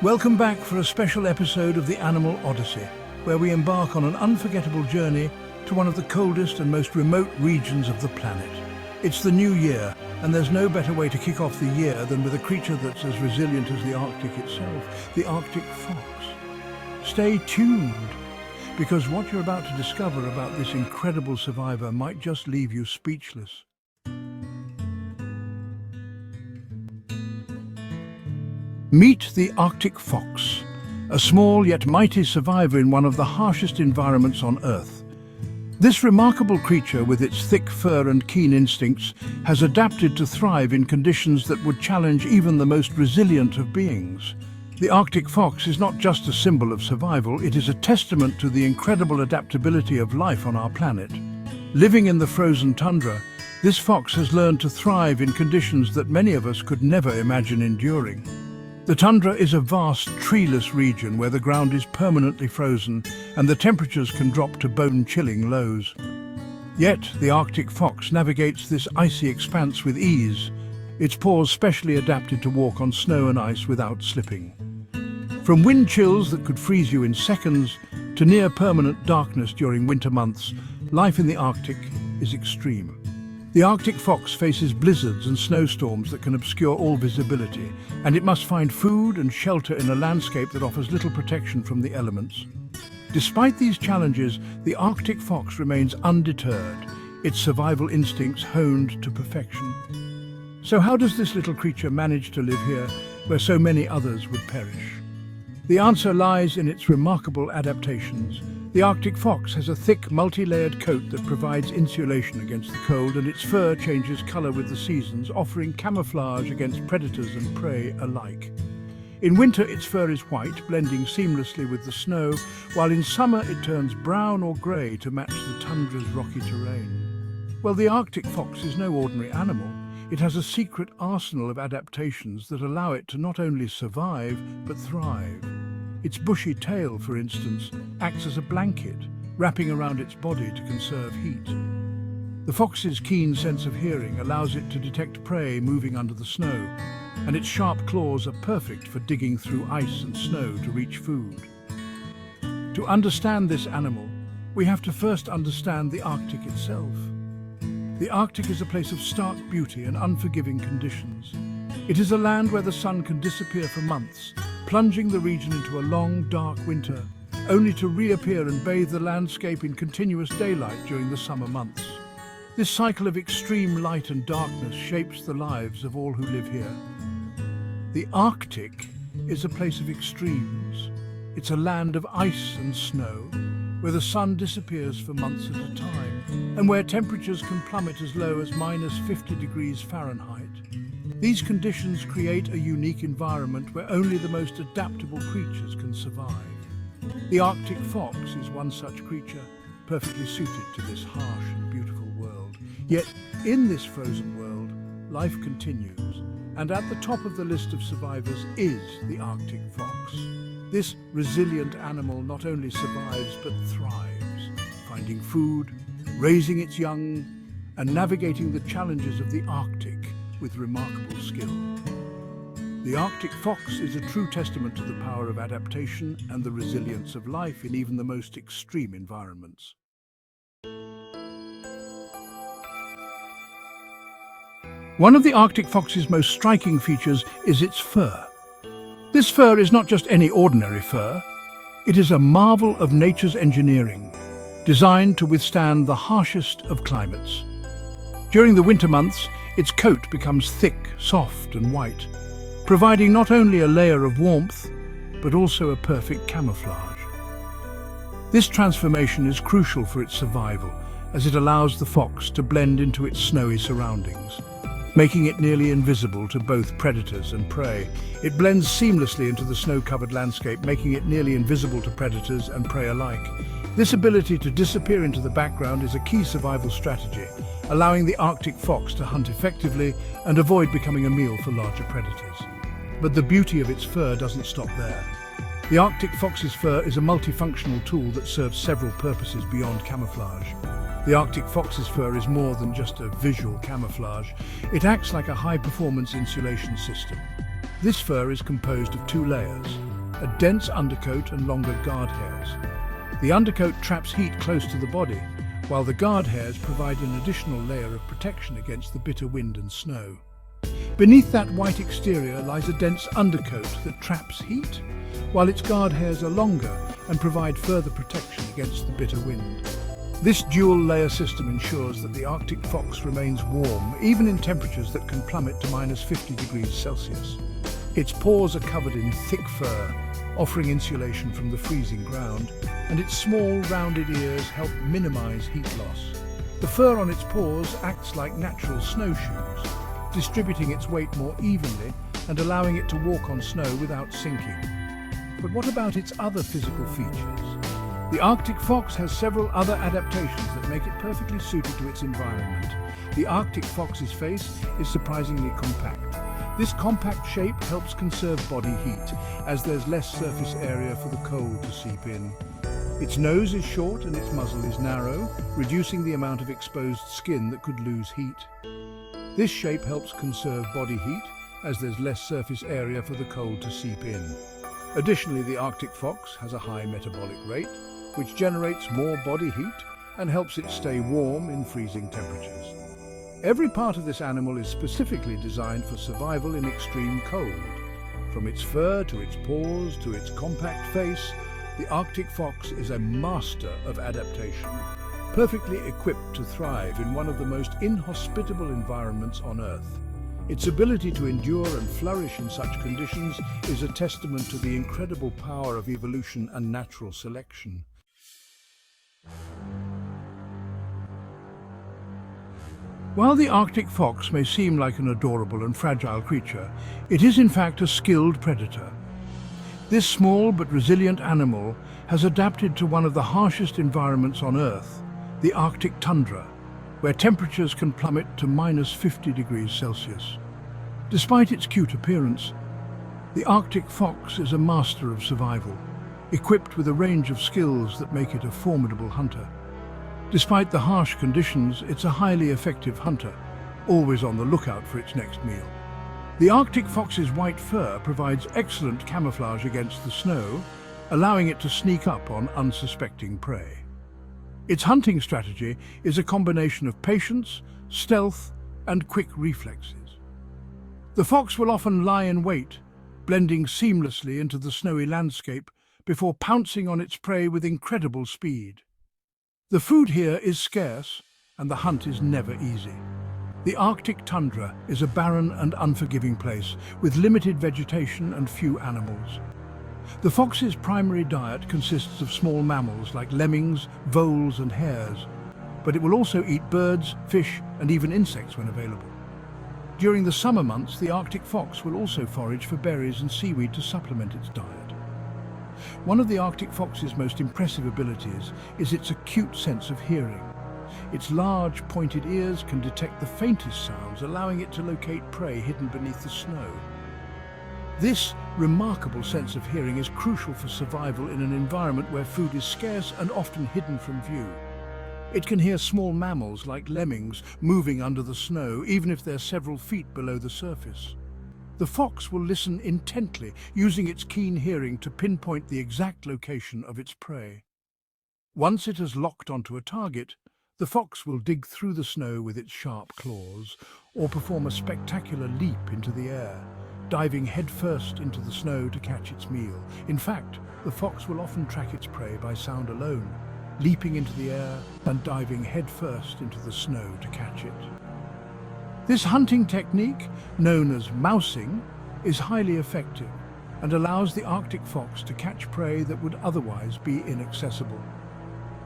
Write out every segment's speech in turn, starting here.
Welcome back for a special episode of the Animal Odyssey, where we embark on an unforgettable journey to one of the coldest and most remote regions of the planet. It's the new year, and there's no better way to kick off the year than with a creature that's as resilient as the Arctic itself, the Arctic fox. Stay tuned, because what you're about to discover about this incredible survivor might just leave you speechless. Meet the Arctic fox, a small yet mighty survivor in one of the harshest environments on Earth. This remarkable creature, with its thick fur and keen instincts, has adapted to thrive in conditions that would challenge even the most resilient of beings. The Arctic fox is not just a symbol of survival, it is a testament to the incredible adaptability of life on our planet. Living in the frozen tundra, this fox has learned to thrive in conditions that many of us could never imagine enduring. The tundra is a vast, treeless region where the ground is permanently frozen and the temperatures can drop to bone-chilling lows. Yet, the Arctic fox navigates this icy expanse with ease, its paws specially adapted to walk on snow and ice without slipping. From wind chills that could freeze you in seconds to near-permanent darkness during winter months, life in the Arctic is extreme. The Arctic fox faces blizzards and snowstorms that can obscure all visibility, and it must find food and shelter in a landscape that offers little protection from the elements. Despite these challenges, the Arctic fox remains undeterred, its survival instincts honed to perfection. So how does this little creature manage to live here where so many others would perish? The answer lies in its remarkable adaptations. The Arctic fox has a thick, multi-layered coat that provides insulation against the cold, and its fur changes color with the seasons, offering camouflage against predators and prey alike. In winter, its fur is white, blending seamlessly with the snow, while in summer it turns brown or gray to match the tundra's rocky terrain. Well, the Arctic fox is no ordinary animal. It has a secret arsenal of adaptations that allow it to not only survive, but thrive. Its bushy tail, for instance, acts as a blanket, wrapping around its body to conserve heat. The fox's keen sense of hearing allows it to detect prey moving under the snow, and its sharp claws are perfect for digging through ice and snow to reach food. To understand this animal, we have to first understand the Arctic itself. The Arctic is a place of stark beauty and unforgiving conditions. It is a land where the sun can disappear for months, plunging the region into a long, dark winter, only to reappear and bathe the landscape in continuous daylight during the summer months. This cycle of extreme light and darkness shapes the lives of all who live here. The Arctic is a place of extremes. It's a land of ice and snow, where the sun disappears for months at a time, and where temperatures can plummet as low as -50 degrees Fahrenheit. These conditions create a unique environment where only the most adaptable creatures can survive. The Arctic fox is one such creature, perfectly suited to this harsh and beautiful world. Yet, in this frozen world, life continues, and at the top of the list of survivors is the Arctic fox. This resilient animal not only survives but thrives, finding food, raising its young, and navigating the challenges of the Arctic with remarkable skill. The Arctic fox is a true testament to the power of adaptation and the resilience of life in even the most extreme environments. One of the Arctic fox's most striking features is its fur. This fur is not just any ordinary fur. It is a marvel of nature's engineering, designed to withstand the harshest of climates. During the winter months, its coat becomes thick, soft and white, providing not only a layer of warmth, but also a perfect camouflage. This transformation is crucial for its survival, as it allows the fox to blend into its snowy surroundings, making it nearly invisible to both predators and prey. It blends seamlessly into the snow-covered landscape, making it nearly invisible to predators and prey alike. This ability to disappear into the background is a key survival strategy, allowing the Arctic fox to hunt effectively and avoid becoming a meal for larger predators. But the beauty of its fur doesn't stop there. The Arctic fox's fur is a multifunctional tool that serves several purposes beyond camouflage. The Arctic fox's fur is more than just a visual camouflage. It acts like a high-performance insulation system. This fur is composed of two layers, a dense undercoat and longer guard hairs. The undercoat traps heat close to the body, while the guard hairs provide an additional layer of protection against the bitter wind and snow. Beneath that white exterior lies a dense undercoat that traps heat, while its guard hairs are longer and provide further protection against the bitter wind. This dual-layer system ensures that the Arctic fox remains warm, even in temperatures that can plummet to -50 degrees Celsius. Its paws are covered in thick fur, offering insulation from the freezing ground, and its small, rounded ears help minimize heat loss. The fur on its paws acts like natural snowshoes, distributing its weight more evenly and allowing it to walk on snow without sinking. But what about its other physical features? The Arctic fox has several other adaptations that make it perfectly suited to its environment. The Arctic fox's face is surprisingly compact. This compact shape helps conserve body heat, as there's less surface area for the cold to seep in. Its nose is short and its muzzle is narrow, reducing the amount of exposed skin that could lose heat. This shape helps conserve body heat, as there's less surface area for the cold to seep in. Additionally, the Arctic fox has a high metabolic rate, which generates more body heat and helps it stay warm in freezing temperatures. Every part of this animal is specifically designed for survival in extreme cold. From its fur to its paws to its compact face, the Arctic fox is a master of adaptation, perfectly equipped to thrive in one of the most inhospitable environments on Earth. Its ability to endure and flourish in such conditions is a testament to the incredible power of evolution and natural selection. While the Arctic fox may seem like an adorable and fragile creature, it is in fact a skilled predator. This small but resilient animal has adapted to one of the harshest environments on Earth, the Arctic tundra, where temperatures can plummet to -50 degrees Celsius. Despite its cute appearance, the Arctic fox is a master of survival, equipped with a range of skills that make it a formidable hunter. Despite the harsh conditions, it's a highly effective hunter, always on the lookout for its next meal. The Arctic fox's white fur provides excellent camouflage against the snow, allowing it to sneak up on unsuspecting prey. Its hunting strategy is a combination of patience, stealth, and quick reflexes. The fox will often lie in wait, blending seamlessly into the snowy landscape before pouncing on its prey with incredible speed. The food here is scarce, and the hunt is never easy. The Arctic tundra is a barren and unforgiving place, with limited vegetation and few animals. The fox's primary diet consists of small mammals like lemmings, voles, and hares, but it will also eat birds, fish, and even insects when available. During the summer months, the Arctic fox will also forage for berries and seaweed to supplement its diet. One of the Arctic fox's most impressive abilities is its acute sense of hearing. Its large, pointed ears can detect the faintest sounds, allowing it to locate prey hidden beneath the snow. This remarkable sense of hearing is crucial for survival in an environment where food is scarce and often hidden from view. It can hear small mammals like lemmings moving under the snow, even if they're several feet below the surface. The fox will listen intently, using its keen hearing to pinpoint the exact location of its prey. Once it has locked onto a target, the fox will dig through the snow with its sharp claws, or perform a spectacular leap into the air, diving headfirst into the snow to catch its meal. In fact, the fox will often track its prey by sound alone, leaping into the air and diving headfirst into the snow to catch it. This hunting technique, known as mousing, is highly effective and allows the Arctic fox to catch prey that would otherwise be inaccessible.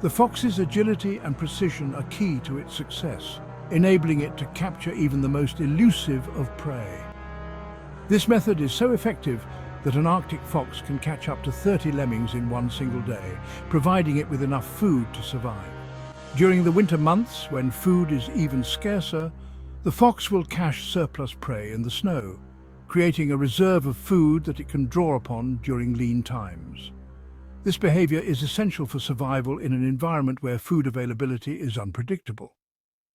The fox's agility and precision are key to its success, enabling it to capture even the most elusive of prey. This method is so effective that an Arctic fox can catch up to 30 lemmings in one single day, providing it with enough food to survive. During the winter months, when food is even scarcer, the fox will cache surplus prey in the snow, creating a reserve of food that it can draw upon during lean times. This behavior is essential for survival in an environment where food availability is unpredictable.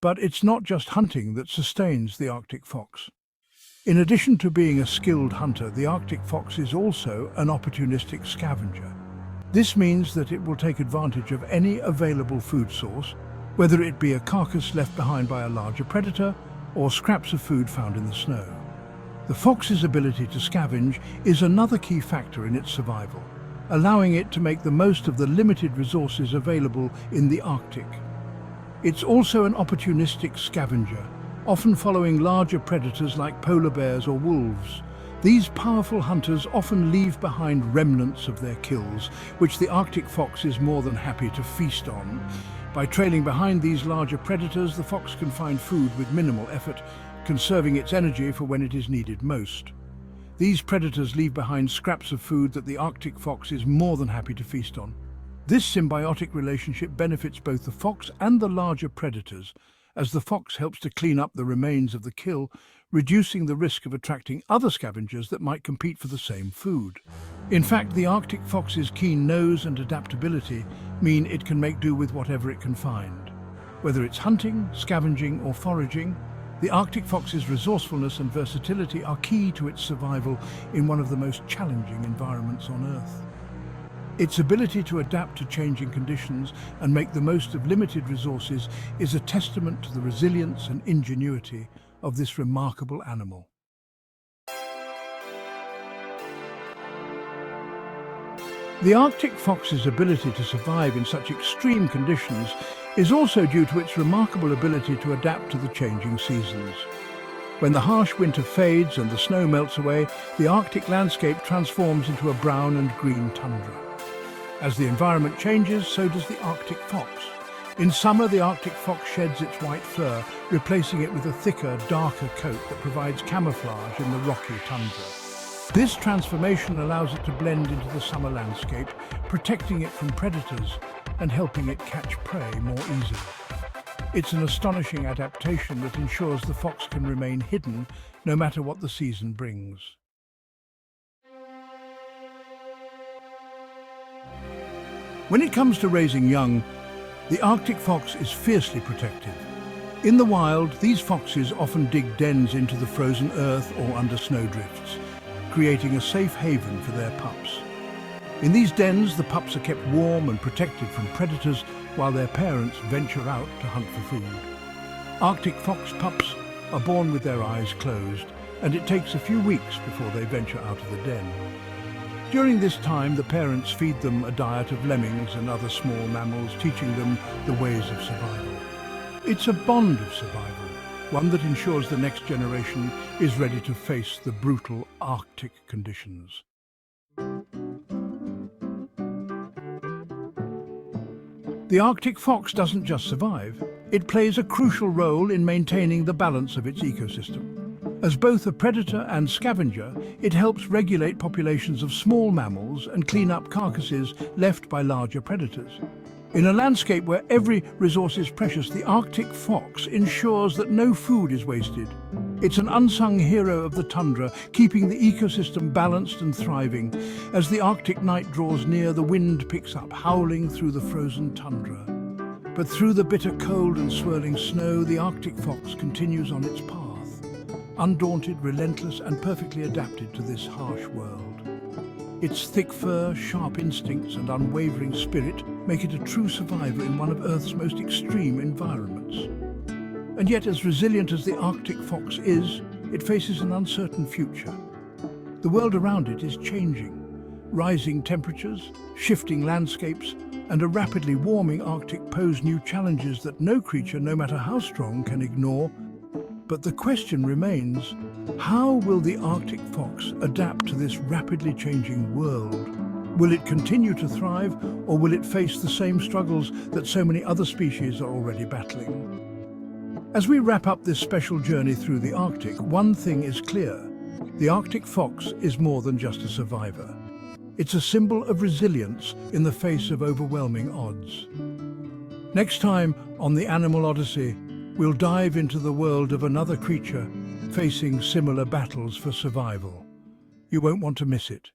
But it's not just hunting that sustains the Arctic fox. In addition to being a skilled hunter, the Arctic fox is also an opportunistic scavenger. This means that it will take advantage of any available food source, whether it be a carcass left behind by a larger predator or scraps of food found in the snow. The fox's ability to scavenge is another key factor in its survival, allowing it to make the most of the limited resources available in the Arctic. It's also an opportunistic scavenger, often following larger predators like polar bears or wolves. These powerful hunters often leave behind remnants of their kills, which the Arctic fox is more than happy to feast on. By trailing behind these larger predators, the fox can find food with minimal effort, conserving its energy for when it is needed most. These predators leave behind scraps of food that the Arctic fox is more than happy to feast on. This symbiotic relationship benefits both the fox and the larger predators, as the fox helps to clean up the remains of the kill, reducing the risk of attracting other scavengers that might compete for the same food. In fact, the Arctic fox's keen nose and adaptability mean it can make do with whatever it can find. Whether it's hunting, scavenging, or foraging, the Arctic fox's resourcefulness and versatility are key to its survival in one of the most challenging environments on Earth. Its ability to adapt to changing conditions and make the most of limited resources is a testament to the resilience and ingenuity of this remarkable animal. The Arctic fox's ability to survive in such extreme conditions is also due to its remarkable ability to adapt to the changing seasons. When the harsh winter fades and the snow melts away, the Arctic landscape transforms into a brown and green tundra. As the environment changes, so does the Arctic fox. In summer, the Arctic fox sheds its white fur, replacing it with a thicker, darker coat that provides camouflage in the rocky tundra. This transformation allows it to blend into the summer landscape, protecting it from predators and helping it catch prey more easily. It's an astonishing adaptation that ensures the fox can remain hidden no matter what the season brings. When it comes to raising young, the Arctic fox is fiercely protective. In the wild, these foxes often dig dens into the frozen earth or under snowdrifts, creating a safe haven for their pups. In these dens, the pups are kept warm and protected from predators while their parents venture out to hunt for food. Arctic fox pups are born with their eyes closed, and it takes a few weeks before they venture out of the den. During this time, the parents feed them a diet of lemmings and other small mammals, teaching them the ways of survival. It's a bond of survival, one that ensures the next generation is ready to face the brutal Arctic conditions. The Arctic fox doesn't just survive, it plays a crucial role in maintaining the balance of its ecosystem. As both a predator and scavenger, it helps regulate populations of small mammals and clean up carcasses left by larger predators. In a landscape where every resource is precious, the Arctic fox ensures that no food is wasted. It's an unsung hero of the tundra, keeping the ecosystem balanced and thriving. As the Arctic night draws near, the wind picks up, howling through the frozen tundra. But through the bitter cold and swirling snow, the Arctic fox continues on its path. Undaunted, relentless, and perfectly adapted to this harsh world. Its thick fur, sharp instincts, and unwavering spirit make it a true survivor in one of Earth's most extreme environments. And yet, as resilient as the Arctic fox is, it faces an uncertain future. The world around it is changing. Rising temperatures, shifting landscapes, and a rapidly warming Arctic pose new challenges that no creature, no matter how strong, can ignore. But the question remains, how will the Arctic fox adapt to this rapidly changing world? Will it continue to thrive, or will it face the same struggles that so many other species are already battling? As we wrap up this special journey through the Arctic, one thing is clear. The Arctic fox is more than just a survivor. It's a symbol of resilience in the face of overwhelming odds. Next time on the Animal Odyssey, we'll dive into the world of another creature facing similar battles for survival. You won't want to miss it.